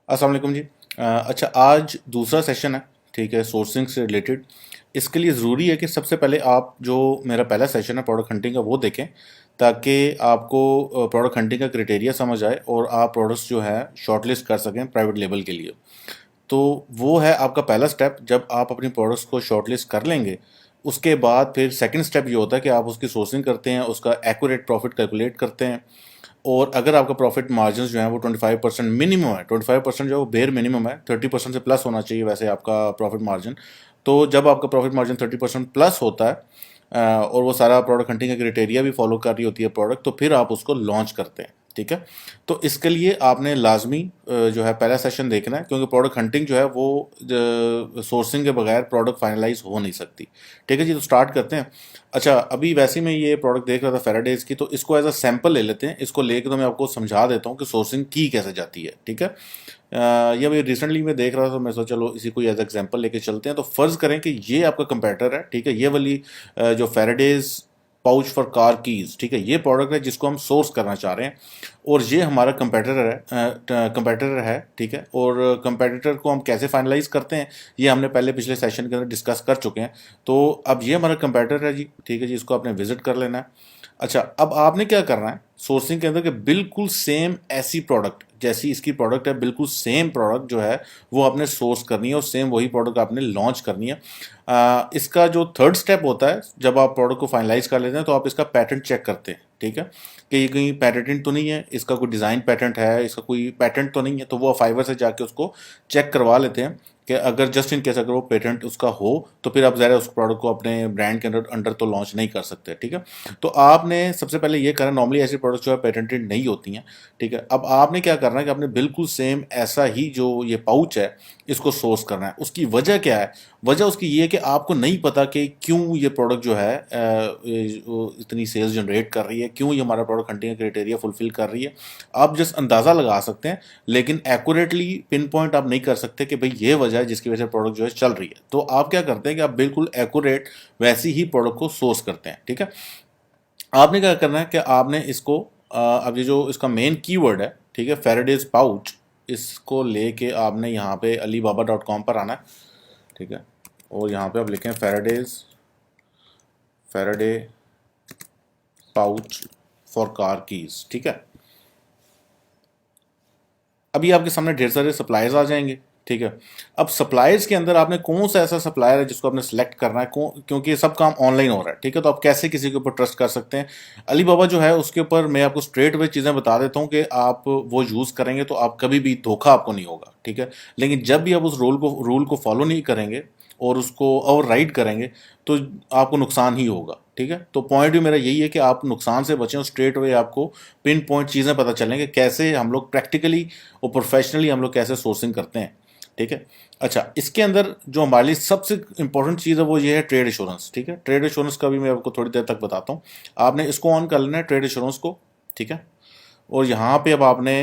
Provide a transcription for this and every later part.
अस्सलाम वालेकुम जी। अच्छा, आज दूसरा सेशन है, ठीक है, सोर्सिंग से रिलेटेड। इसके लिए ज़रूरी है कि सबसे पहले आप जो मेरा पहला सेशन है प्रोडक्ट हंटिंग का वो देखें, ताकि आपको प्रोडक्ट हंटिंग का क्राइटेरिया समझ आए और आप प्रोडक्ट्स जो है शॉर्टलिस्ट कर सकें प्राइवेट लेबल के लिए। तो वो है आपका पहला स्टेप। जब आप अपनी प्रोडक्ट्स को शॉर्टलिस्ट कर लेंगे, उसके बाद फिर सेकंड स्टेप ये होता है कि आप उसकी सोर्सिंग करते हैं, उसका एक्यूरेट प्रॉफिट कैलकुलेट करते हैं। और अगर आपका प्रॉफिट मार्जिन जो है वो 25% मिनिमम है, 25% जो है वो बेर मिनिमम है, 30% से प्लस होना चाहिए वैसे आपका प्रॉफिट मार्जिन। तो जब आपका प्रॉफिट मार्जिन 30% प्लस होता है और वो सारा प्रोडक्ट हंटिंग का क्राइटेरिया भी फॉलो कर रही होती है प्रोडक्ट, तो फिर आप उसको लॉन्च करते हैं। ठीक है, तो इसके लिए आपने लाजमी जो है पहला सेशन देखना है, क्योंकि प्रोडक्ट हंटिंग जो है वो सोर्सिंग के बगैर प्रोडक्ट फाइनलाइज हो नहीं सकती। ठीक है जी, तो स्टार्ट करते हैं। अच्छा, अभी वैसे ही मैं ये प्रोडक्ट देख रहा था फेराडेज की, तो इसको एज अ सैंपल ले लेते हैं। इसको लेके तो मैं आपको समझा देता हूँ कि सोर्सिंग की कैसे जाती है। ठीक है, ये अभी रिसेंटली मैं देख रहा था, तो मैं सोचा चलो इसी को एज एग्जांपल लेके चलते हैं। तो फर्ज करें कि ये आपका कंपेटिटर है। ठीक है, ये वाली जो Faraday's pouch for car keys, ठीक है, ये प्रोडक्ट है जिसको हम सोर्स करना चाह रहे हैं, और ये हमारा कंपेटिटर है। ठीक है, और कंपेटिटर को हम कैसे फाइनलाइज करते हैं ये हमने पहले पिछले सेशन के अंदर डिस्कस कर चुके हैं। तो अब ये हमारा कंपेटिटर है जी। ठीक है जी, इसको आपने विजिट कर लेना है। अच्छा, अब आपने क्या करना है सोर्सिंग के अंदर कि बिल्कुल सेम ऐसी प्रोडक्ट जैसी इसकी प्रोडक्ट है, बिल्कुल सेम प्रोडक्ट जो है वो आपने सोर्स करनी है और सेम वही प्रोडक्ट आपने लॉन्च करनी है। इसका जो थर्ड स्टेप होता है, जब आप प्रोडक्ट को फाइनलाइज कर लेते हैं तो आप इसका पैटेंट चेक करते हैं। ठीक है, कि ये कहीं पैटेंट तो नहीं है, इसका कोई डिज़ाइन पैटेंट है, इसका कोई पैटेंट तो नहीं है, तो वो फाइवर से जाके उसको चेक करवा लेते हैं कि अगर जस्ट इन केस अगर वो पेटेंट उसका हो तो फिर आप ज़रा उस प्रोडक्ट को अपने ब्रांड के अंदर अंडर तो लॉन्च नहीं कर सकते। ठीक है, तो आपने सबसे पहले ये करना, नॉर्मली ऐसी प्रोडक्ट जो है पेटेंटेड नहीं होती हैं। ठीक है, अब आपने क्या करना है कि आपने बिल्कुल सेम ऐसा ही जो ये पाउच है इसको सोर्स करना है। उसकी वजह क्या है? वजह उसकी ये है कि आपको नहीं पता कि क्यों ये प्रोडक्ट जो है इतनी सेल्स जनरेट कर रही है, क्यों ये हमारा प्रोडक्ट हंटिंग क्राइटेरिया फुलफिल कर रही है। आप जस्ट अंदाज़ा लगा सकते हैं, लेकिन एक्यूरेटली पिन पॉइंट आप नहीं कर सकते कि भाई ये वजह है जिसकी वजह से प्रोडक्ट जो है चल रही है। तो आप क्या करते हैं कि आप बिल्कुल एक्यूरेट वैसी ही प्रोडक्ट को सोर्स करते हैं। ठीक है, आपने क्या करना है कि आपने इसको अब ये जो इसका मेन कीवर्ड है, ठीक है, फेराडेज पाउच, इसको लेके आपने यहाँ पे alibaba.com पर आना है। ठीक है, और यहाँ पे आप लिखें Faraday pouch for car keys. ठीक है, अभी आपके सामने ढेर सारे सप्लायर्स आ जाएंगे। ठीक है, अब सप्लायर्स के अंदर आपने कौन सा ऐसा सप्लायर है जिसको आपने सेलेक्ट करना है, क्योंकि ये सब काम ऑनलाइन हो रहा है। ठीक है, तो आप कैसे किसी के ऊपर ट्रस्ट कर सकते हैं? अली बाबा जो है उसके ऊपर मैं आपको स्ट्रेट वे चीज़ें बता देता हूँ कि आप वो यूज़ करेंगे तो आप कभी भी धोखा आपको नहीं होगा। ठीक है, लेकिन जब भी आप उस रूल को फॉलो नहीं करेंगे और उसको ओवर राइड करेंगे तो आपको नुकसान ही होगा। ठीक है, तो पॉइंट भी मेरा यही है कि आप नुकसान से बचें और स्ट्रेट वे आपको पिन पॉइंट चीज़ें पता चलेंगे कैसे हम लोग प्रैक्टिकली और प्रोफेशनली हम लोग कैसे सोर्सिंग करते हैं। ठीक है, अच्छा, इसके अंदर जो हमारे लिए सबसे इंपॉर्टेंट चीज़ है वो ये है ट्रेड इंश्योरेंस। ठीक है, ट्रेड इंश्योरेंस का भी मैं आपको थोड़ी देर तक बताता हूँ। आपने इसको ऑन कर लेना है, ट्रेड इंश्योरेंस को। ठीक है, और यहाँ पे अब आपने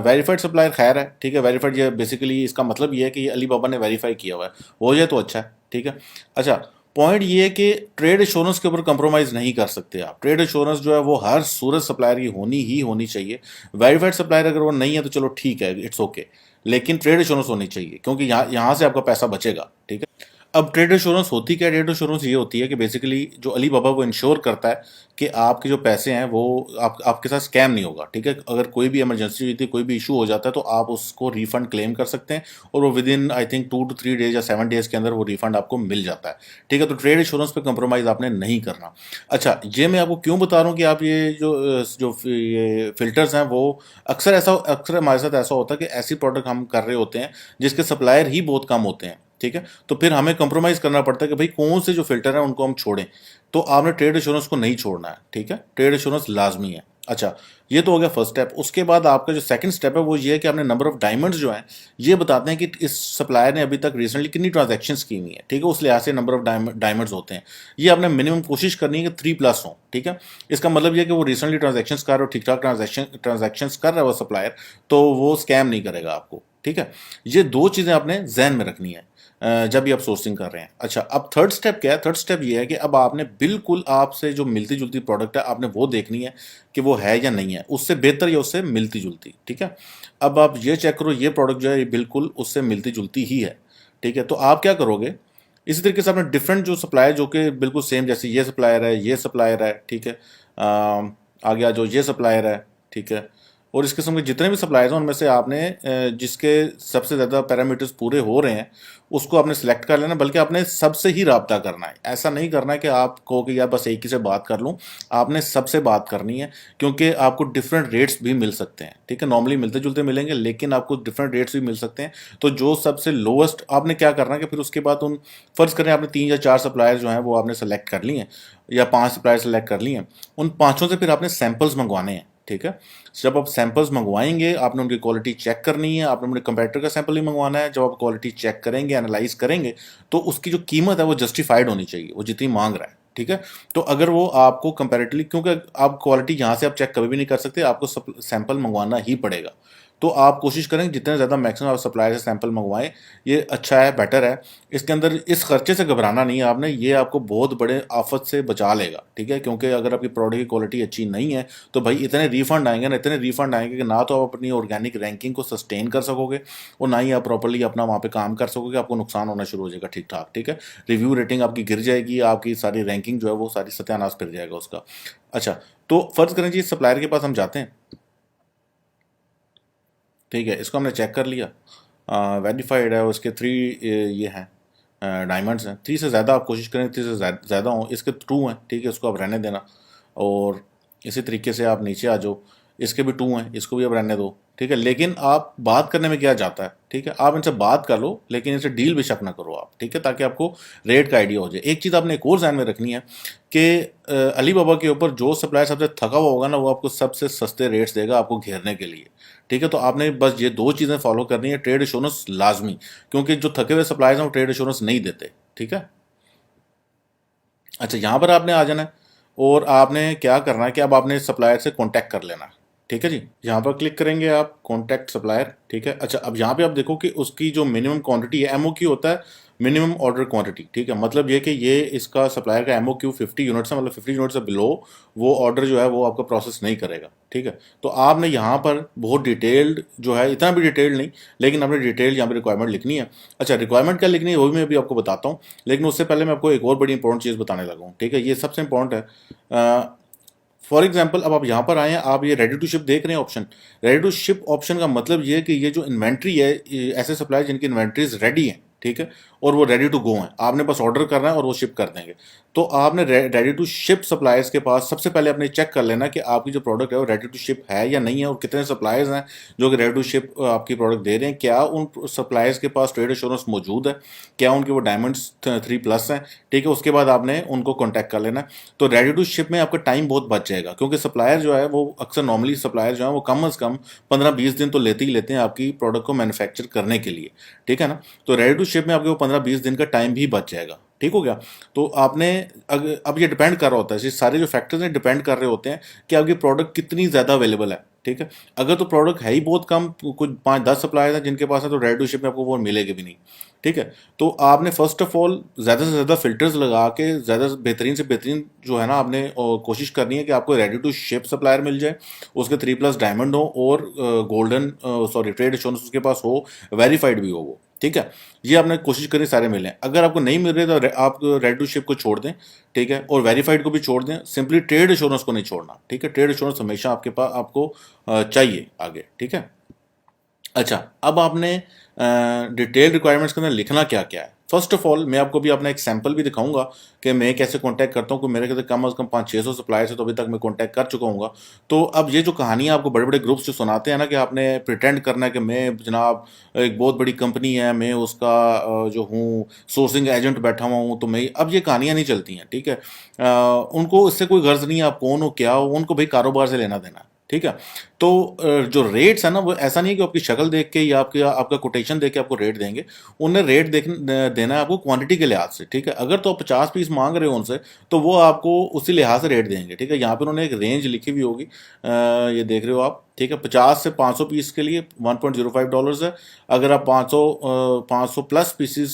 वेरीफाइड सप्लायर खैर है। ठीक है, वेरीफाइड ये बेसिकली इसका मतलब ये है कि ये अली बाबा ने वेरीफाई किया हुआ है, हो जाए तो अच्छा है। ठीक है, अच्छा, पॉइंट ये है कि ट्रेड इंश्योरेंस के ऊपर कंप्रोमाइज़ नहीं कर सकते आप। ट्रेड इंश्योरेंस जो है वो हर सूरत सप्लायर की होनी ही होनी चाहिए। वेरीफाइड सप्लायर अगर वो नहीं है तो चलो ठीक है, इट्स ओके, लेकिन ट्रेड इंश्योरेंस होनी चाहिए, क्योंकि यहाँ से आपका पैसा बचेगा। ठीक है, अब ट्रेड इंश्योरेंस होती क्या है? ट्रेड इंश्योरेंस ये होती है कि बेसिकली जो अली बाबा वो इंश्योर करता है कि आपके जो पैसे हैं वो आपके साथ स्कैम नहीं होगा। ठीक है, अगर कोई भी इमरजेंसी हुई थी, कोई भी इशू हो जाता है तो आप उसको रिफंड क्लेम कर सकते हैं, और वो with in I think 2 to 3 days या 7 days के अंदर वो रिफंड आपको मिल जाता है। ठीक है, तो ट्रेड इंश्योरेंस पे कंप्रोमाइज़ आपने नहीं करना। अच्छा, ये मैं आपको क्यों बता रहा हूँ कि आप ये जो ये फिल्टर्स हैं वो अक्सर हमारे साथ ऐसा होता है कि ऐसी प्रोडक्ट हम कर रहे होते हैं जिसके सप्लायर ही बहुत कम होते हैं। ठीक है, तो फिर हमें कंप्रोमाइज़ करना पड़ता है कि भाई कौन से जो फिल्टर हैं उनको हम छोड़ें। तो आपने ट्रेड इंश्योरेंस को नहीं छोड़ना है। ठीक है, ट्रेड इंश्योरेंस लाजमी है। अच्छा, ये तो हो गया फर्स्ट स्टेप। उसके बाद आपका जो सेकंड स्टेप है वो ये है कि आपने नंबर ऑफ डायमंड्स जो हैं ये बताते हैं कि इस सप्लायर ने अभी तक रिसेंटली कितनी ट्रांजैक्शंस की हुई है। ठीक है, उस लिहाज से नंबर ऑफ डायमंड्स होते हैं। ये आपने मिनिमम कोशिश करनी है कि 3+ हो। ठीक है, इसका मतलब ये है कि वो रिसेंटली ट्रांजैक्शंस कर रहा है और ठीक ठाक ट्रांजैक्शंस कर रहा है वो सप्लायर, तो वो स्कैम नहीं करेगा आपको। ठीक है, ये दो चीज़ें आपने जहन में रखनी है। जब भी आप सोर्सिंग कर रहे हैं। अच्छा, अब थर्ड स्टेप क्या है? थर्ड स्टेप ये है कि अब आपने बिल्कुल आपसे जो मिलती जुलती प्रोडक्ट है आपने वो देखनी है कि वो है या नहीं है, उससे बेहतर या उससे मिलती जुलती। ठीक है, अब आप ये चेक करो ये प्रोडक्ट जो है ये बिल्कुल उससे मिलती जुलती ही है। ठीक है, तो आप क्या करोगे, इसी तरीके से आपने डिफरेंट जो सप्लायर जो कि बिल्कुल सेम, जैसे ये सप्लायर है, ये सप्लायर है, ठीक है, आ गया जो ये सप्लायर है, ठीक है, और इस किस्म के जितने भी सप्लायर्स हैं उनमें से आपने जिसके सबसे ज़्यादा पैरामीटर्स पूरे हो रहे हैं उसको आपने सेलेक्ट कर लेना, बल्कि आपने सबसे ही रब्ता करना है। ऐसा नहीं करना है कि आप कहो कि यार बस एक ही से बात कर लूँ, आपने सबसे बात करनी है, क्योंकि आपको डिफरेंट रेट्स भी मिल सकते हैं। ठीक है, नॉर्मली मिलते जुलते मिलेंगे लेकिन आपको डिफरेंट रेट्स भी मिल सकते हैं। तो जो सबसे लोएस्ट आपने क्या करना है कि फिर उसके बाद उन, फर्ज करें आपने 3 या 4 सप्लायर जो हैं वो आपने सेलेक्ट कर लिए हैं, या 5 सप्लायर सेलेक्ट कर लिए हैं, उन पाँचों से फिर आपने सैंपल्स मंगवाने हैं। ठीक है, जब आप सैंपल्स मंगवाएंगे आपने उनकी क्वालिटी चेक करनी है, आपने अपने कंपैरेटर का सैंपल ही मंगवाना है। जब आप क्वालिटी चेक करेंगे, एनालाइज करेंगे, तो उसकी जो कीमत है वो जस्टिफाइड होनी चाहिए, वो जितनी मांग रहा है। ठीक है, तो अगर वो आपको कंपैरेटिवली, क्योंकि आप क्वालिटी यहाँ से आप चेक कभी भी नहीं कर सकते, आपको सैंपल मंगवाना ही पड़ेगा। तो आप कोशिश करें जितने ज़्यादा मैक्सिमम आप सप्लायर से सैंपल मंगवाएं, ये अच्छा है, बेटर है। इसके अंदर इस खर्चे से घबराना नहीं है आपने, ये आपको बहुत बड़े आफत से बचा लेगा। ठीक है, क्योंकि अगर आपकी प्रोडक्ट की क्वालिटी अच्छी नहीं है तो भाई इतने रिफंड आएंगे ना, इतने रिफंड आएंगे कि ना तो आप अपनी ऑर्गेनिक रैंकिंग को सस्टेन कर सकोगे और ना ही आप प्रॉपर्ली अपना वहाँ पे काम कर सकोगे, आपको नुकसान होना शुरू हो जाएगा। ठीक ठाक, ठीक है, रिव्यू रेटिंग आपकी गिर जाएगी, आपकी सारी रैंकिंग जो है वो सारी सत्यानाश कर जाएगा उसका। अच्छा, तो फर्ज करें जी सप्लायर के पास हम जाते हैं। ठीक है, इसको हमने चेक कर लिया, वेरीफाइड है, उसके 3 ये हैं डायमंड्स हैं। 3 से ज़्यादा आप कोशिश करें 3 से ज़्यादा हों, इसके 2 हैं। ठीक है, इसको आप रहने देना। और इसी तरीके से आप नीचे आ जाओ, इसके भी 2 हैं, इसको भी आप रहने दो। ठीक है, लेकिन आप बात करने में क्या जाता है, ठीक है, आप इनसे बात कर लो लेकिन इनसे डील बेशक ना करो आप। ठीक है, ताकि आपको रेट का आइडिया हो जाए। एक चीज़ आपने एक और ध्यान में रखनी है कि अली बाबा के ऊपर जो सप्लायर सबसे थका हुआ होगा ना, वो आपको सबसे सस्ते रेट्स देगा आपको घेरने के लिए। ठीक है, तो आपने बस ये 2 चीज़ें फॉलो करनी है। ट्रेड एश्योरेंस लाजमी, क्योंकि जो थके हुए सप्लायर्स हैं वो ट्रेड एश्योरेंस नहीं देते। ठीक है, अच्छा, यहाँ पर आपने आ जाना है और आपने क्या करना है कि अब आपने सप्लायर से कॉन्टैक्ट कर लेना है। ठीक है जी, यहाँ पर क्लिक करेंगे आप कॉन्टैक्ट सप्लायर। ठीक है, अच्छा, अब यहाँ पे आप देखो कि उसकी जो मिनिमम क्वांटिटी है, एमओक्यू होता है मिनिमम ऑर्डर क्वांटिटी। ठीक है, मतलब ये कि ये इसका सप्लायर का एमओक्यू 50 यूनिट्स है, मतलब 50 यूनिट से बिलो वो ऑर्डर जो है वो आपका प्रोसेस नहीं करेगा। ठीक है, तो आपने यहाँ पर बहुत डिटेल्ड जो है, इतना भी डिटेल्ड नहीं, लेकिन आपने डिटेल यहाँ पर रिक्वायरमेंट लिखनी है। अच्छा, रिक्वायरमेंट क्या लिखनी है वो भी मैं अभी आपको बताता हूँ, लेकिन उससे पहले मैं आपको एक और बड़ी इंपॉर्टेंट चीज़ बताने लगा हूँ। ठीक है, ये सबसे इंपॉर्टेंट है। फॉर एग्जाम्पल, अब आप यहाँ पर आए हैं, आप ये रेडी टू शिप देख रहे हैं option. Ready to ship option का मतलब ये है कि ये जो इन्वेंट्री है, ये ऐसे सप्लायर जिनकी इन्वेंट्रीज रेडी हैं, ठीक है, और वो रेडी टू गो हैं, आपने बस ऑर्डर करना है और वो शिप कर देंगे। तो आपने रेडी टू शिप सप्लायर्स के पास सबसे पहले आपने चेक कर लेना कि आपकी जो प्रोडक्ट है वो रेडी टू शिप है या नहीं है, और कितने सप्लायर्स हैं जो कि रेडी टू शिप आपकी प्रोडक्ट दे रहे हैं। क्या उन सप्लायर्स के पास ट्रेड एश्योरेंस मौजूद है, क्या उनके वो डायमंड्स 3+ हैं। ठीक है, उसके बाद आपने उनको कॉन्टैक्ट कर लेना है। तो रेडी टू शिप में आपका टाइम बहुत बच जाएगा, क्योंकि सप्लायर जो है वो अक्सर नॉर्मली सप्लायर जो है वो कम अज़ कम 15-20 दिन तो लेते ही लेते हैं आपकी प्रोडक्ट को मैन्युफैक्चर करने के लिए। ठीक है ना, तो रेडी टू शिप में आपके वो 15-20 दिन का टाइम भी बच जाएगा। ठीक हो गया, तो आपने अब ये डिपेंड कर रहा होता है, ये सारे जो फैक्टर्स हैं डिपेंड कर रहे होते हैं कि आपकी प्रोडक्ट कितनी ज़्यादा अवेलेबल है। ठीक है, अगर तो प्रोडक्ट है ही बहुत कम, कुछ 5-10 सप्लायर्स हैं जिनके पास है, तो रेडी टू शिप में आपको वो मिलेगी भी नहीं। ठीक है, तो आपने फर्स्ट ऑफ ऑल ज़्यादा से ज़्यादा फिल्टर्स लगा के ज़्यादा बेहतरीन से बेहतरीन जो है ना, आपने कोशिश करनी है कि आपको रेडी टू शिप सप्लायर मिल जाए, उसके 3+ डायमंड हो और गोल्डन सॉरी ट्रेड एश्योरेंस उसके पास हो, वेरीफाइड भी हो वो। ठीक है, ये आपने कोशिश करी सारे मिलें। अगर आपको नहीं मिल रहे तो आप रेडी टू शिप को छोड़ दें। ठीक है, और वेरीफाइड को भी छोड़ दें, सिंपली ट्रेड एश्योरेंस को नहीं छोड़ना। ठीक है, ट्रेड एश्योरेंस हमेशा आपके पास आपको चाहिए आगे। ठीक है, अच्छा, अब आपने डिटेल रिक्वायरमेंट्स के अंदर लिखना क्या क्या है। फर्स्ट ऑफ ऑल मैं आपको भी अपना एक सैंपल भी दिखाऊंगा कि मैं कैसे कांटेक्ट करता हूँ, कि मेरे कहते कम अज़ कम 500-600 सप्लायर से तो अभी तक मैं कांटेक्ट कर चुका हूँ। तो अब ये जो कहानियाँ आपको बड़े बड़े ग्रुप्स जो सुनाते हैं ना, कि आपने प्रिटेंड करना है कि मैं जनाब एक बहुत बड़ी कंपनी है, मैं उसका जो हूँ सोर्सिंग एजेंट बैठा हुआ हूँ, तो मैं, अब ये कहानियाँ नहीं चलती हैं। ठीक है, उनको इससे कोई गर्ज नहीं है आप कौन हो क्या हो, उनको भाई कारोबार से लेना देना। ठीक है, तो जो रेट्स है ना, वो ऐसा नहीं है कि आपकी शक्ल देख के या आपका कोटेशन देख के आपको रेट देंगे। उन्हें रेट देना है आपको क्वांटिटी के लिहाज से। ठीक है, अगर तो आप 50 पीस मांग रहे हो उनसे, तो वो आपको उसी लिहाज से रेट देंगे। ठीक है, यहाँ पे उन्होंने एक रेंज लिखी हुई होगी, ये देख रहे हो आप, ठीक है। 50 से 500 पीस के लिए $1.05 है। अगर आप 500 प्लस पीसीस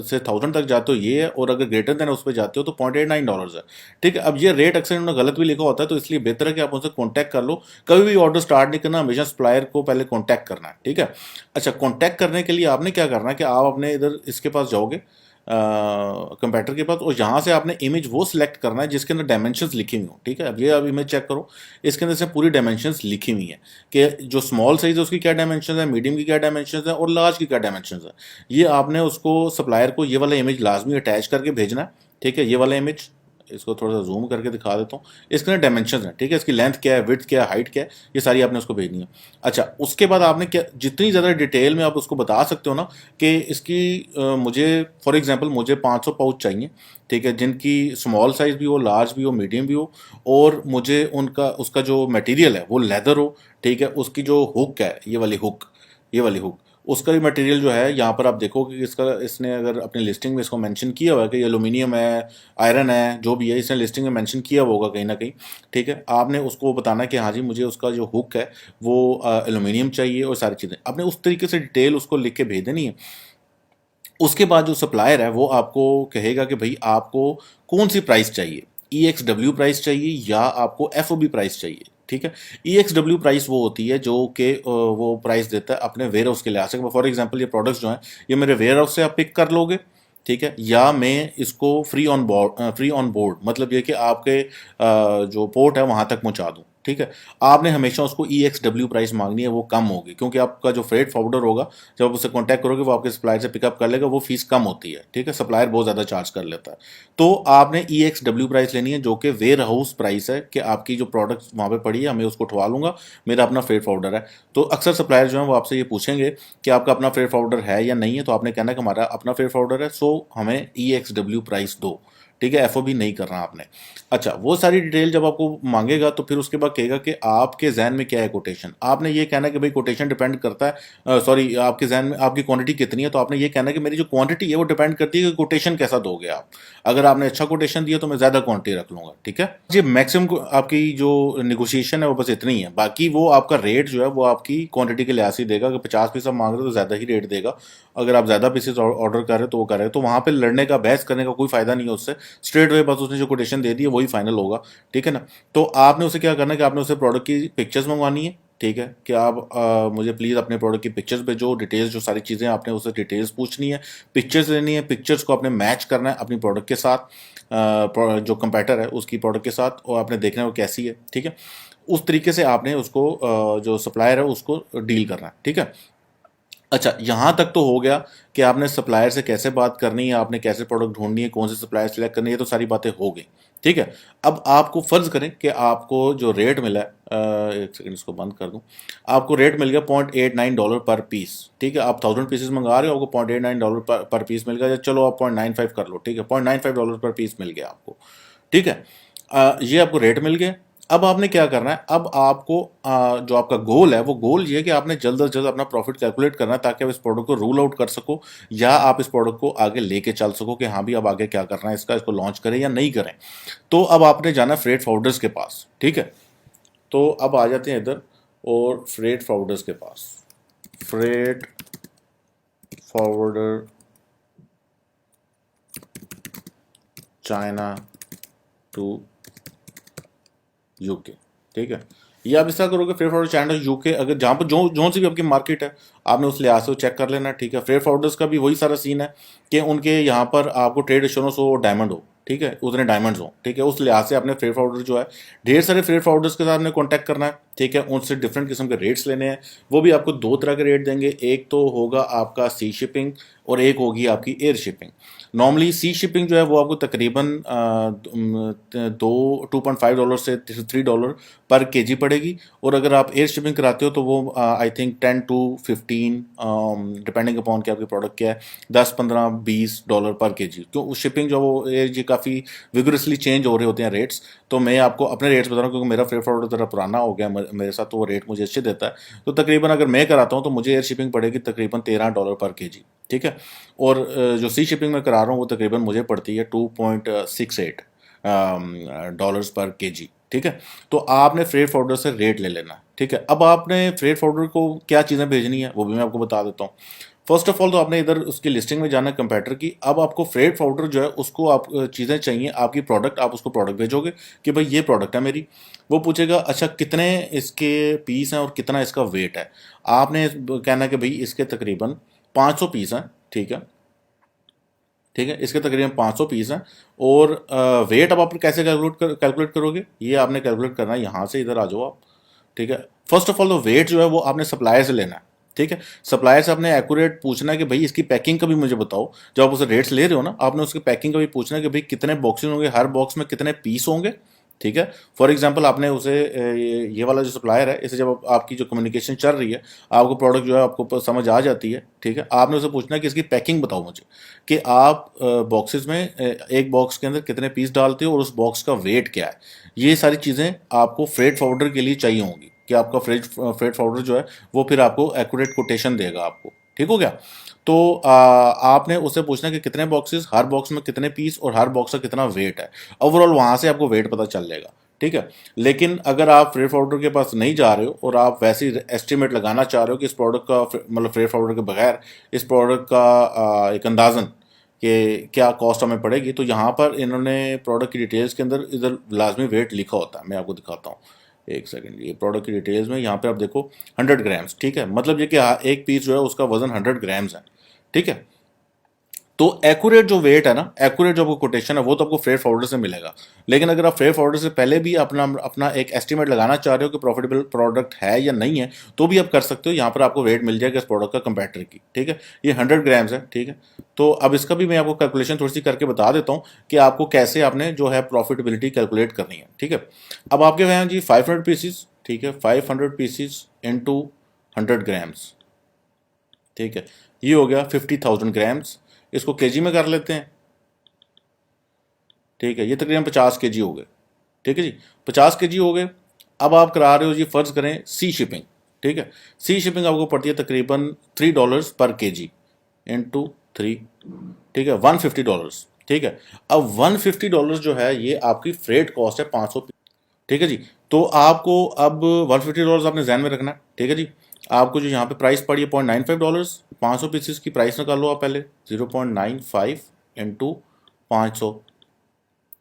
से 1000 तक जाते हो ये है, और अगर ग्रेटर देन उस पर जाते हो तो $0.89 है। ठीक है। अब ये रेट अक्सर उन्होंने गलत भी लिखा होता है, तो इसलिए बेहतर है कि आप उनसे कॉन्टैक्ट कर लो। कभी भी ऑर्डर स्टार्ट नहीं करना, हमेशा सप्लायर को पहले कॉन्टैक्ट करना है। ठीक है। अच्छा, कॉन्टैक्ट करने के लिए आपने क्या करना है कि आप अपने इधर इसके पास जाओगे, कंप्यूटर के पास, और यहाँ से आपने इमेज वो सिलेक्ट करना है जिसके अंदर डायमेंशंस लिखी हुई हो। ठीक है। अब ये इमेज चेक करो, इसके अंदर से पूरी डायमेंशंस लिखी हुई है कि जो स्मॉल साइज है उसकी क्या डायमेंशंस है, मीडियम की क्या डायमेंशंस है, और लार्ज की क्या डायमेंशंस है। ये आपने उसको सप्लायर को ये वाला इमेज लाजमी अटैच करके भेजना है। ठीक है। ये वाला इमेज इसको थोड़ा सा जूम करके दिखा देता हूँ। इसके अंदर डायमेंशंस हैं। ठीक है। इसकी लेंथ क्या है, विड्थ क्या है, हाइट क्या है, ये सारी आपने उसको भेजनी है। अच्छा, उसके बाद आपने क्या, जितनी ज़्यादा डिटेल में आप उसको बता सकते हो ना कि इसकी मुझे फॉर एग्जांपल मुझे 500 पाउच चाहिए। ठीक है। जिनकी स्मॉल साइज भी हो, लार्ज भी हो, मीडियम भी हो, और मुझे उनका उसका जो मटेरियल है वो लेदर हो। ठीक है। उसकी जो हुक है, ये वाली हुक, उसका भी मटेरियल जो है, यहाँ पर आप देखो कि इसका, इसने अगर अपनी लिस्टिंग में इसको मेंशन किया हुआ है कि ये एल्यूमिनियम है, आयरन है, जो भी है इसने लिस्टिंग में मेंशन किया हुआ होगा कहीं ना कहीं। ठीक है। आपने उसको बताना कि हाँ जी मुझे उसका जो हुक है वो एल्यूमिनियम चाहिए, और सारी चीज़ें आपने उस तरीके से डिटेल उसको लिख के भेज देनी है। उसके बाद जो सप्लायर है वो आपको कहेगा कि भाई आपको कौन सी प्राइस चाहिए, EXW प्राइस चाहिए या आपको FOB प्राइस चाहिए। ठीक है। EXW प्राइस वो होती है जो कि वो प्राइस देता है अपने वेयर हाउस के लिहाज से। फॉर एग्जांपल ये प्रोडक्ट्स जो हैं ये मेरे वेयर हाउस से आप पिक कर लोगे। ठीक है। या मैं इसको फ्री ऑन बोर्ड, मतलब ये कि आपके जो पोर्ट है वहां तक पहुंचा दूं। ठीक है। आपने हमेशा उसको EXW प्राइस मांगनी है, वो कम होगी, क्योंकि आपका जो फ्रेट फॉरवर्डर होगा जब आप उससे कांटेक्ट करोगे वो आपके सप्लायर से पिकअप कर लेगा, वो फीस कम होती है। ठीक है। सप्लायर बहुत ज़्यादा चार्ज कर लेता है। तो आपने EXW प्राइस लेनी है जो कि वेयर हाउस प्राइस है, कि आपकी जो प्रोडक्ट वहाँ पे पड़ी है मैं उसको उठवा लूंगा, मेरा अपना फ्रेट फॉरवर्डर है। तो अक्सर सप्लायर जो है वो आपसे ये पूछेंगे कि आपका अपना फ्रेट फॉरवर्डर है या नहीं है, तो आपने कहना कि हमारा अपना फ्रेट फॉरवर्डर है, सो हमें EXW प्राइस दो। ठीक है। FOB नहीं करना आपने। अच्छा, वो सारी डिटेल जब आपको मांगेगा तो फिर उसके बाद कहेगा कि आपके जहन में क्या है कोटेशन। आपने ये कहना है कि भाई कोटेशन डिपेंड करता है, सॉरी, आपके जहन में आपकी क्वांटिटी कितनी है, तो आपने ये कहना है कि मेरी जो क्वांटिटी है वो डिपेंड करती है कि कोटेशन कैसा दोगे आप। अगर आपने अच्छा कोटेशन दिया तो मैं ज़्यादा क्वांटिटी रख लूँगा। ठीक है जी। मैक्सिमम आपकी जो निगोशिएशन है वो बस इतनी है, बाकी वो आपका रेट जो है वो आपकी क्वांटिटी के लिहाज से देगा। अगर 50 पीस आप मांग रहे हो तो ज़्यादा ही रेट देगा, अगर आप ज़्यादा पीसेस ऑर्डर कर रहे हो तो वो कर रहे हो, तो वहाँ पे लड़ने का, बहस करने का कोई फ़ायदा नहीं है उससे। स्ट्रेट वे बस उसने जो कोटेशन दे दी है वही फाइनल होगा। ठीक है ना। तो आपने उसे क्या करना है कि आपने उसे प्रोडक्ट की पिक्चर्स मंगवानी है। ठीक है। कि आप मुझे प्लीज़ अपने प्रोडक्ट की पिक्चर्स भेजो, डिटेल्स, जो सारी चीज़ें आपने उससे डिटेल्स पूछनी है, पिक्चर्स लेनी है, पिक्चर्स को आपने मैच करना है अपनी प्रोडक्ट के साथ, जो कंपेटर है उसकी प्रोडक्ट के साथ, और आपने देखना है वो कैसी है। ठीक है। उस तरीके से आपने उसको जो सप्लायर है उसको डील करना है। ठीक है। अच्छा, यहाँ तक तो हो गया कि आपने सप्लायर से कैसे बात करनी है, आपने कैसे प्रोडक्ट ढूंढनी है, कौन से सप्लायर सेलेक्ट करनी है, तो सारी बातें हो गई। ठीक है। अब आपको फर्ज करें कि आपको जो रेट मिला है, एक सेकंड इसको बंद कर दूं, आपको रेट मिल गया $0.89 पर पीस। ठीक है। आप 1000 पीसेस मंगा रहे हो, आपको $0.89 पर पीस मिल गया। चलो आप 0.95 कर लो। ठीक है। $0.95 पर पीस मिल गया आपको। ठीक है। ये आपको रेट मिल गया। अब आपने क्या करना है, अब आपको जो आपका गोल है वो गोल ये है कि आपने जल्द अज जल्द अपना प्रॉफिट कैलकुलेट करना है, ताकि आप इस प्रोडक्ट को रूल आउट कर सको, या आप इस प्रोडक्ट को आगे लेके चल सको कि हाँ भी अब आगे क्या करना है, इसको लॉन्च करें या नहीं करें। तो अब आपने जाना फ्रेट फॉरवर्डर्स के पास। ठीक है। तो अब आ जाते हैं इधर और फ्रेट फॉरवर्डर्स के पास। Freight forwarder China to UK। ठीक है। ये आप इस तरह करोगे, फ्रेट फॉरवर्ड चाइना UK, अगर जहाँ पर जो जो सी भी आपकी मार्केट है आपने उस लिहाज से चेक कर लेना। ठीक है। फ्रेट फॉरवर्डर्स का भी वही सारा सीन है कि उनके यहाँ पर आपको ट्रेड एश्योरेंस हो, डायमंड हो। ठीक है। उतने डायमंड्स हो। ठीक है। उस लिहाज से आपने फ्रेट फॉरवर्डर जो है, ढेर सारे फ्रेट फॉरवर्डर्स के साथ आपने कॉन्टैक्ट करना है। ठीक है। उनसे डिफरेंट किस्म के रेट्स लेने हैं। वो भी आपको दो तरह के रेट देंगे, एक तो होगा आपका सी शिपिंग और एक होगी आपकी एयर शिपिंग। नॉर्मली सी शिपिंग जो है वो आपको तकरीबन $2.5 से $3 पर केजी पड़ेगी, और अगर आप एयर शिपिंग कराते हो तो वो I think 10 to 15, depending upon कि आपकी प्रोडक्ट क्या है, 10, 15, $20 पर केजी। क्यों शिपिंग जो वो ये काफ़ी विगरसली चेंज हो रहे होते हैं रेट्स। तो मैं आपको अपने रेट्स बता रहा हूँ क्योंकि मेरा फ्रेट फॉरवर्डर ज़रा पुराना हो गया मेरे साथ, तो वो रेट मुझे अच्छे देता है। तो तकरीबन अगर मैं कराता हूँ तो मुझे एयर शिपिंग पड़ेगी तकरीबन $13 पर केजी। ठीक है। और जो सी शिपिंग में करा रहा हूँ वो तकरीबन मुझे पड़ती है $2.68 पर केजी। ठीक है। तो आपने फ्रेट फॉरवर्डर से रेट ले लेना। ठीक है। अब आपने फ्रेट फॉरवर्डर को क्या चीज़ें भेजनी है वो भी मैं आपको बता देता हूँ। फर्स्ट ऑफ ऑल तो आपने इधर उसकी लिस्टिंग में जाना है कंपैरेटर की। अब आपको फ्रेट फॉरवर्डर जो है उसको आप चीज़ें चाहिए आपकी प्रोडक्ट, आप उसको प्रोडक्ट भेजोगे कि भाई ये प्रोडक्ट है मेरी। वो पूछेगा अच्छा कितने इसके पीस हैं और कितना इसका वेट है। आपने कहना है कि भाई इसके तकरीबन 500 पीस हैं, ठीक है। ठीक है, इसके तकरीबन 500 पीस हैं। और वेट अब आप कैसे कैलकुलेट करोगे, ये आपने कैलकुलेट करना है, यहाँ से इधर आ जाओ आप। ठीक है, फर्स्ट ऑफ ऑल तो वेट जो है वो आपने सप्लायर से लेना है। ठीक है, सप्लायर से आपने एक्यूरेट पूछना है कि भाई इसकी पैकिंग का भी मुझे बताओ। जब आप उसे रेट्स ले रहे हो ना, आपने उसकी पैकिंग का भी पूछना है कि भाई कितने बॉक्सेस होंगे, हर बॉक्स में कितने पीस होंगे। ठीक है, फॉर एग्जांपल आपने उसे ये वाला जो सप्लायर है, इसे जब आपकी जो कम्युनिकेशन चल रही है, आपको प्रोडक्ट जो है आपको समझ आ जाती है। ठीक है, आपने उसे पूछना है कि इसकी पैकिंग बताओ मुझे, कि आप बॉक्सेस में एक बॉक्स के अंदर कितने पीस डालते हो और उस बॉक्स का वेट क्या है। ये सारी चीज़ें आपको फ्रेट फॉरवर्डर के लिए चाहिए होंगी कि आपका फ्रेट फॉरवर्डर जो है वो फिर आपको एक्यूरेट कोटेशन देगा आपको। ठीक हो गया। तो आपने उससे पूछना कि कितने बॉक्सेस, हर बॉक्स में कितने पीस और हर बॉक्स का कितना वेट है। ओवरऑल वहाँ से आपको वेट पता चल जाएगा। ठीक है, लेकिन अगर आप फ्रेट फॉरवर्डर के पास नहीं जा रहे हो और आप वैसे ही एस्टिमेट लगाना चाह रहे हो कि इस प्रोडक्ट का मतलब फ्रेट फॉरवर्डर के बगैर इस प्रोडक्ट का एक अंदाज़न कि क्या कॉस्ट हमें पड़ेगी, तो यहाँ पर इन्होंने प्रोडक्ट की डिटेल्स के अंदर इधर लाजमी वेट लिखा होता है। मैं आपको दिखाता हूँ, एक सेकंड। ये प्रोडक्ट की डिटेल्स में यहाँ पे आप देखो 100 ग्राम्स। ठीक है, मतलब ये कि एक पीस जो है उसका वजन 100 ग्राम्स है। ठीक है, तो एक्यूरेट जो वेट है ना, एक्यूरेट जो आपको कोटेशन है वो तो आपको फ्रेट फॉरवर्डर से मिलेगा। लेकिन अगर आप फ्रेट फॉरवर्डर से पहले भी अपना अपना एक एस्टिमेट लगाना चाह रहे हो कि प्रॉफिटेबल प्रोडक्ट है या नहीं है, तो भी आप कर सकते हो। यहाँ पर आपको वेट मिल जाएगा इस प्रोडक्ट का कंपैरेटर की। ठीक है, ये 100 ग्राम्स है। ठीक है, तो अब इसका भी मैं आपको कैलकुलेशन थोड़ी सी करके बता देता हूँ कि आपको कैसे आपने जो है प्रॉफिटेबिलिटी कैलकुलेट करनी है। ठीक है, अब आपके वहाँ जी 500 पीसीज। ठीक है, 500 पीसीज इंटू 100 ग्राम्स। ठीक है, ये हो गया 50,000 ग्राम्स। इसको केजी में कर लेते हैं। ठीक है, ये तकरीबन 50 केजी हो गए। ठीक है जी, 50 केजी हो गए। अब आप करा रहे हो जी, फर्ज करें सी शिपिंग। ठीक है, सी शिपिंग आपको पड़ती है तकरीबन $3 पर केजी इंटू 3। ठीक है, $150। ठीक है, अब $150 जो है ये आपकी फ्रेट कॉस्ट है 500। ठीक है जी, तो आपको अब $150 आपने जहन में रखना है। ठीक है जी, आपको जो यहाँ पे प्राइस पड़ी है $0.95, 500 पीसेस की प्राइस निकाल लो आप पहले। 0.95 इंटू 500।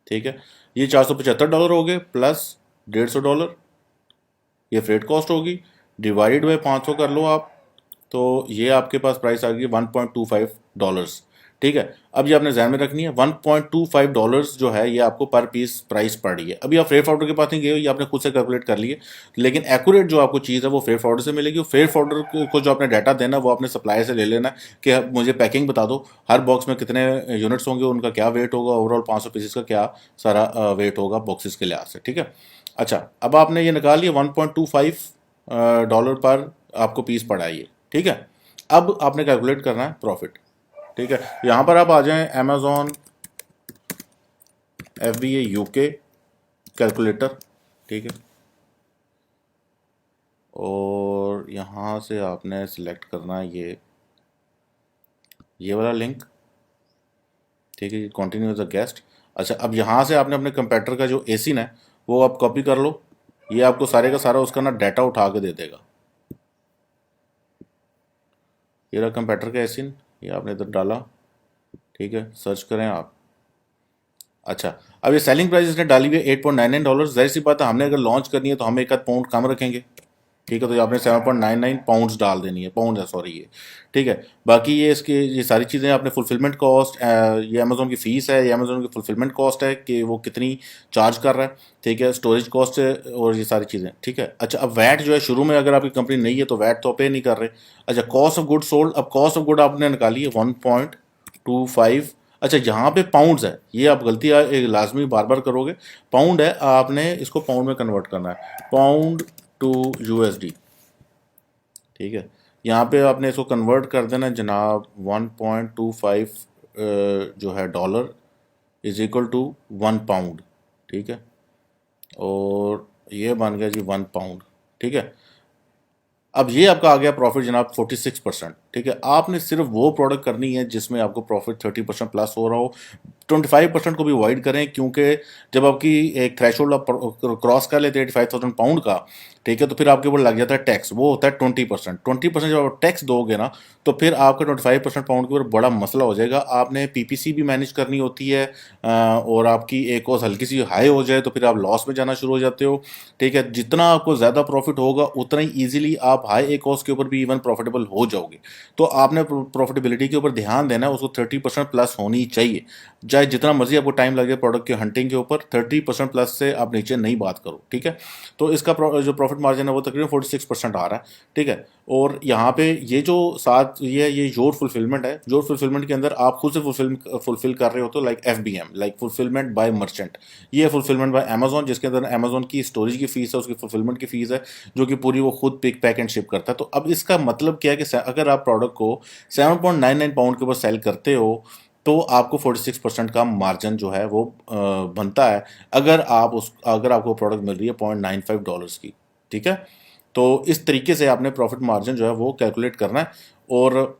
ठीक है, ये $475 हो गए, प्लस $150 ये फ्रेट कॉस्ट होगी, डिवाइडेड बाई 500 कर लो आप। तो ये आपके पास प्राइस आ गई $1.25। ठीक है, अब ये आपने ध्यान में रखनी है, $1.25 जो है ये आपको पर पीस प्राइस पड़ रही है। अभी आप फ्रेट फॉरवर्डर के पास नहीं गए हो, ये आपने खुद से कैलकुलेट कर लिए। लेकिन एक्यूरेट जो आपको चीज़ है वो फ्रेट फॉरवर्डर से मिलेगी। फ्रेट फॉरवर्डर को जो आपने डाटा देना है वो अपने सप्लायर से ले लेना है कि मुझे पैकिंग बता दो, हर बॉक्स में कितने यूनिट्स होंगे, उनका क्या वेट होगा, ओवरऑल 500 पीसेस का क्या सारा वेट होगा बॉक्सेस के लिहाज से। ठीक है, अच्छा अब आपने ये निकाल लिया $1.25 पर आपको पीस पड़ा है ये। ठीक है, अब आपने कैलकुलेट करना है प्रॉफिट। ठीक है, यहाँ पर आप आ जाएं अमेजोन FBA UK कैलकुलेटर। ठीक है, और यहाँ से आपने सिलेक्ट करना है ये वाला लिंक। ठीक है, कंटिन्यू एज अ गेस्ट। अच्छा, अब यहाँ से आपने अपने कंप्यूटर का जो एसिन है वो आप कॉपी कर लो। ये आपको सारे का सारा उसका ना डाटा उठा के दे देगा। ये रहा कंप्यूटर का एसिन, ये आपने इधर डाला। ठीक है, सर्च करें आप। अच्छा, अब ये सेलिंग प्राइस इसने डाली हुई है $8.99। जाहिर सी बात है, हमने अगर लॉन्च करनी है तो हम एक आध पाउंड कम रखेंगे। ठीक है, तो ये आपने 7.99 पाउंड्स डाल देनी है, पाउंड है सॉरी ये। ठीक है, बाकी ये सारी चीज़ें आपने फुलफिलमेंट कॉस्ट, ये अमेजोन की फ़ीस है, ये अमेजोन की फुलफिलमेंट कॉस्ट है कि वो कितनी चार्ज कर रहा है। ठीक है, स्टोरेज कॉस्ट है और ये सारी चीज़ें। ठीक है, अच्छा अब वैट जो है, शुरू में अगर आपकी कंपनी नहीं है तो वैट तो पे नहीं कर रहे। अच्छा, कॉस्ट ऑफ गुड सोल्ड, अब कॉस्ट ऑफ गुड आपने निकाली है 1.25। अच्छा, यहाँ पे पाउंड्स है, ये आप गलती लाजमी बार बार करोगे। पाउंड है, आपने इसको पाउंड में कन्वर्ट करना है, पाउंड टू USD। ठीक है, यहाँ पे आपने इसको कन्वर्ट कर देना जनाब। 1.25 जो है dollar is equal to 1 pound. ठीक है, और ये बन गया जी 1 पाउंड। ठीक है, अब ये आपका आ गया प्रॉफिट जनाब 46%। ठीक है, आपने सिर्फ वो प्रोडक्ट करनी है जिसमें आपको प्रॉफिट 30% प्लस हो रहा हो। 25% को भी अवॉइड करें, क्योंकि जब आपकी एक थ्रेशोल्ड आप क्रॉस कर लेते हैं 85,000 पाउंड का, ठीक है, तो फिर आपके ऊपर लग जाता है टैक्स, वो होता है 20%। 20% जब आप टैक्स दोगे ना, तो फिर आपका 25% पाउंड के ऊपर बड़ा मसला हो जाएगा। आपने पीपीसी भी मैनेज करनी होती है, और आपकी एक और हल्की सी हाई हो जाए तो फिर आप लॉस में जाना शुरू हो जाते हो, ठीक है। जितना आपको ज़्यादा प्रॉफिट होगा उतना ही ईजिली आप हाई एक कॉस्ट के ऊपर भी इवन प्रॉफिटेबल हो जाओगे। तो आपने प्रॉफिटेबिलिटी के ऊपर ध्यान देना है, उसको 30% प्लस होनी चाहिए। चाहे जितना मर्जी आपको टाइम लगे प्रोडक्ट के हंटिंग के ऊपर, 30% प्लस से आप नीचे नहीं बात करो, ठीक है। तो इसका जो प्रॉफिट मार्जिन है वो तकरीबन 46% आ रहा है, ठीक है। और यहाँ पे ये जो साथ ये योर फुलफिलमेंट है, योर फुलफिलमेंट के अंदर आप खुद से फुलफिल कर रहे हो, तो like FBM, like fulfilment bye merchant. ये है फुलफिलमेंट बाय अमेजोन, जिसके अंदर अमेजोन की स्टोरेज की फीस है, उसकी फुलफिलमेंट की फीस है, जो कि पूरी वो खुद पिक पैक एंड शिप करता है। तो अब इसका मतलब क्या है कि अगर आप प्रोडक्ट को 7.99 पाउंड के ऊपर सेल करते हो, तो आपको 46% का मार्जिन जो है वो बनता है, अगर आपको प्रोडक्ट मिल रही है $0.95 की, ठीक है। तो इस तरीके से आपने प्रॉफिट मार्जिन जो है वो कैलकुलेट करना है, और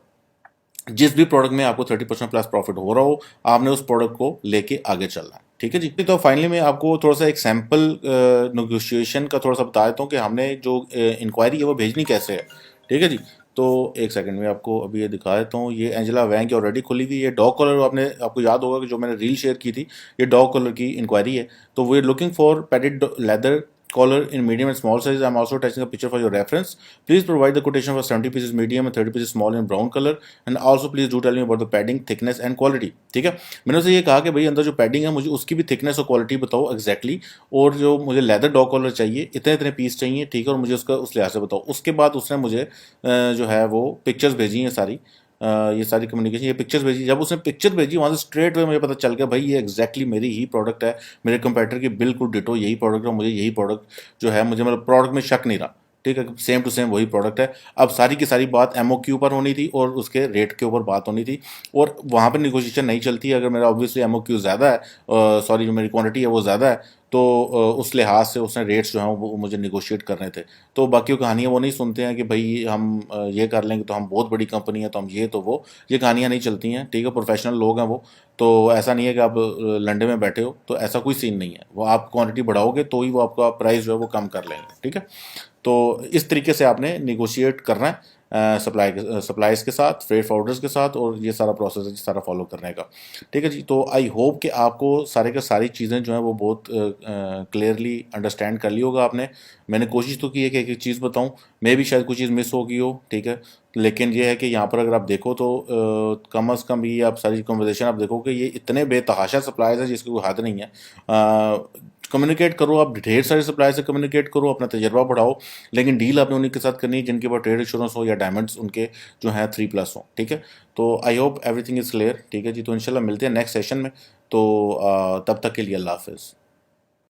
जिस भी प्रोडक्ट में आपको 30% प्लस प्रॉफिट हो रहा हो, आपने उस प्रोडक्ट को लेके आगे चलना है, ठीक है जी। तो फाइनली मैं आपको थोड़ा सा एक सैम्पल नेगोशिएशन का थोड़ा सा बता देता हूँ कि हमने जो इंक्वायरी है वो भेजनी कैसे है, ठीक है जी। तो एक सेकंड में आपको अभी ये दिखा देता हूँ। ये एंजेला वैंग की ऑलरेडी खुली थी। ये डॉग कलर, आपको याद होगा कि जो मैंने रील शेयर की थी, ये डॉग कलर की इंक्वायरी है। तो we are looking for padded leather collar in medium and small size. I'm also attaching a picture for your reference. Please provide the quotation for 70 pieces medium and 30 pieces small in brown color. And also please do tell me about the padding, thickness and quality. ठीक है, मैंने उसे ये कहा कि भाई अंदर जो पैडिंग है मुझे उसकी भी थिकनेस और क्वालिटी बताओ एग्जैक्टली, और जो मुझे लेदर डॉग कॉलर चाहिए इतने इतने पीस चाहिए, ठीक है, और मुझे उसका उस लिहाज से बताओ। उसके बाद उसने मुझे जो है वो पिक्चर्स भेजी हैं सारी, ये सारी कम्युनिकेशन, ये पिक्चर्स भेजी। जब उसने पिक्चर भेजी वहाँ से स्ट्रेट वे मुझे पता चल गया भाई ये एग्जैक्टली मेरी ही प्रोडक्ट है, मेरे कंपेटिटर की बिल्कुल डिटो यही प्रोडक्ट है, मुझे यही प्रोडक्ट जो है, मुझे मतलब प्रोडक्ट में शक नहीं रहा, ठीक है, सेम टू सेम वही प्रोडक्ट है। अब सारी की सारी बात MOQ पर होनी थी और उसके रेट के ऊपर बात होनी थी, और वहाँ पर निगोशिएशन नहीं चलती है अगर मेरा ऑब्वियसली MOQ ज़्यादा है, सॉरी जो मेरी क्वांटिटी है वो ज़्यादा है, तो उस लिहाज से उसने रेट्स जो हैं वो मुझे निगोशिएट करने थे। तो बाकी कहानियाँ वो नहीं सुनते हैं कि भाई हम ये कर लेंगे तो हम बहुत बड़ी कंपनी है तो हम ये तो वो, ये कहानियाँ नहीं चलती हैं, ठीक है। प्रोफेशनल लोग हैं वो, तो ऐसा नहीं है कि आप लंडे में बैठे हो, तो ऐसा कोई सीन नहीं है। वो आप क्वांटिटी बढ़ाओगे तो ही वो आपका प्राइस जो है वो कम कर लेंगे, ठीक है। तो इस तरीके से आपने निगोशिएट करना है सप्लाइज के साथ, फ्रेट फॉरवर्डर्स के साथ, और ये सारा प्रोसेस है सारा फॉलो करने का, ठीक है जी। तो आई होप कि आपको सारे के सारी चीज़ें जो हैं वो बहुत क्लियरली अंडरस्टैंड कर ली होगा आपने। मैंने कोशिश तो की है कि एक एक चीज़ बताऊं, मे भी शायद कुछ चीज़ मिस हो गई हो, ठीक है, लेकिन ये है कि यहाँ पर अगर आप देखो तो कम अज़ कम ये आप सारी कन्वर्सेशन आप देखो कि ये इतने बेतहाशा सप्लाइज हैं जिसकी कोई हद नहीं है। कम्युनिकेट करो, आप ढेर सारे सप्लाई से कम्युनिकेट करो, अपना तजर्बा बढ़ाओ, लेकिन डील आपने उन्हीं के साथ करनी है जिनके पास ट्रेड इंश्योरेंस हो या डायमंड्स उनके जो हैं 3+ हो, ठीक है। तो I hope everything is clear, ठीक है जी। तो इंशाल्लाह मिलते हैं नेक्स्ट सेशन में। तो तब तक के लिए अल्लाह हाफिज़।